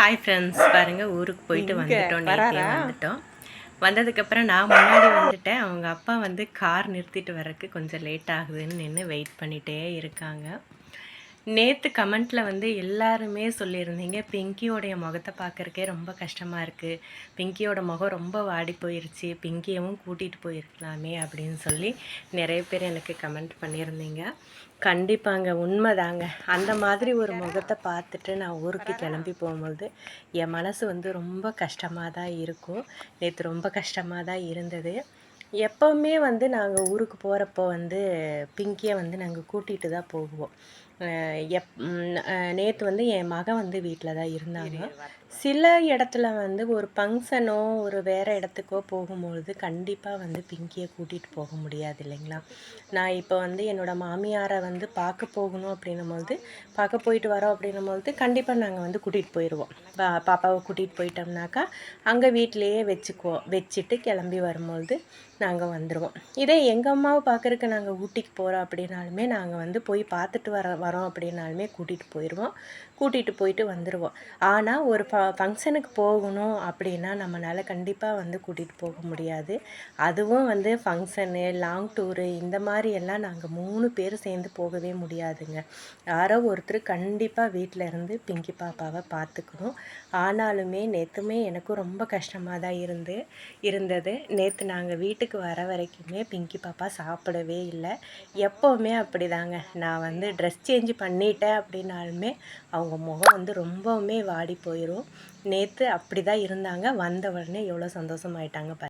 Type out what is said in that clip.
Hi friends, பாருங்கள் ஊருக்கு போயிட்டு வந்துட்டோம். நேற்றே வந்துட்டோம். வந்ததுக்கப்புறம் நான் முன்னாடி வந்துட்டேன். அவங்க அப்பா வந்து கார் நிறுத்திட்டு வர்றதுக்கு கொஞ்சம் லேட் ஆகுதுன்னு நின்று வெயிட் பண்ணிகிட்டே இருக்காங்க. நேற்று கமெண்ட்டில் வந்து எல்லாருமே சொல்லியிருந்தீங்க, பிங்கியோடைய முகத்தை பார்க்குறக்கே ரொம்ப கஷ்டமாக இருக்குது, பிங்கியோட முகம் ரொம்ப வாடி போயிடுச்சு, பிங்கியவும் கூட்டிகிட்டு போயிருக்கலாமே அப்படின்னு சொல்லி நிறைய பேர் எனக்கு கமெண்ட் பண்ணியிருந்தீங்க. கண்டிப்பாங்க, உண்மைதாங்க. அந்த மாதிரி ஒரு முகத்தை பார்த்துட்டு நான் ஊருக்கு கிளம்பி போகும்போது என் மனசு வந்து ரொம்ப கஷ்டமாக தான் இருக்கும். நேற்று ரொம்ப கஷ்டமாக தான் இருந்தது. எப்போவுமே வந்து நாங்கள் ஊருக்கு போகிறப்போ வந்து பிங்கியை வந்து நாங்கள் கூட்டிகிட்டு தான் போவோம். நேற்று வந்து என் மகன் வந்து வீட்டில் தான் இருந்தாங்க. சில இடத்துல வந்து ஒரு ஃபங்க்ஷனோ ஒரு வேறு இடத்துக்கோ போகும்பொழுது கண்டிப்பாக வந்து பிங்கியை கூட்டிகிட்டு போக முடியாது இல்லைங்களா. நான் இப்போ வந்து என்னோடய மாமியாரை வந்து பார்க்க போகணும் அப்படின்னும்போது, பார்க்க போயிட்டு வரோம் அப்படின்னும்போது கண்டிப்பாக நாங்கள் வந்து கூட்டிகிட்டு போயிடுவோம். பாப்பாவை கூட்டிகிட்டு போயிட்டோம்னாக்கா அங்கே வீட்டிலையே வச்சுட்டு கிளம்பி வரும்பொழுது நாங்கள் வந்துடுவோம். இதே எங்கள் அம்மாவை பார்க்குறக்கு நாங்கள் ஊட்டிக்கு போகிறோம் அப்படின்னாலுமே நாங்கள் வந்து போய் பார்த்துட்டு வரோம் அப்படின்னாலுமே கூட்டிகிட்டு போயிட்டு வந்துடுவோம். ஆனால் ஒரு ஃபங்க்ஷனுக்கு போகணும் அப்படின்னா நம்மளால் கண்டிப்பாக வந்து கூட்டிகிட்டு போக முடியாது. அதுவும் வந்து ஃபங்க்ஷனு, லாங் டூரு இந்த மாதிரி எல்லாம் நாங்கள் 3 பேர் சேர்ந்து போகவே முடியாதுங்க. யாரோ ஒருத்தர் கண்டிப்பாக வீட்டில் இருந்து பிங்கி பாப்பாவை பார்த்துக்கணும். ஆனாலுமே நேற்றுமே எனக்கும் ரொம்ப கஷ்டமாக தான் இருந்தது. நேற்று நாங்கள் வீட்டுக்கு வர வரைக்குமே பிங்கி பாப்பா சாப்பிடவே இல்லை. எப்போவுமே அப்படிதாங்க, நான் வந்து ட்ரெஸ் சேஞ்ச் பண்ணிட்டேன் அப்படின்னாலுமே அவங்க முகம் வந்து ரொம்பவுமே வாடி போயிடும். நேற்று அப்படி தான் இருந்தாங்க. வந்த உடனே எவ்வளோ சந்தோஷமாயிட்டாங்க.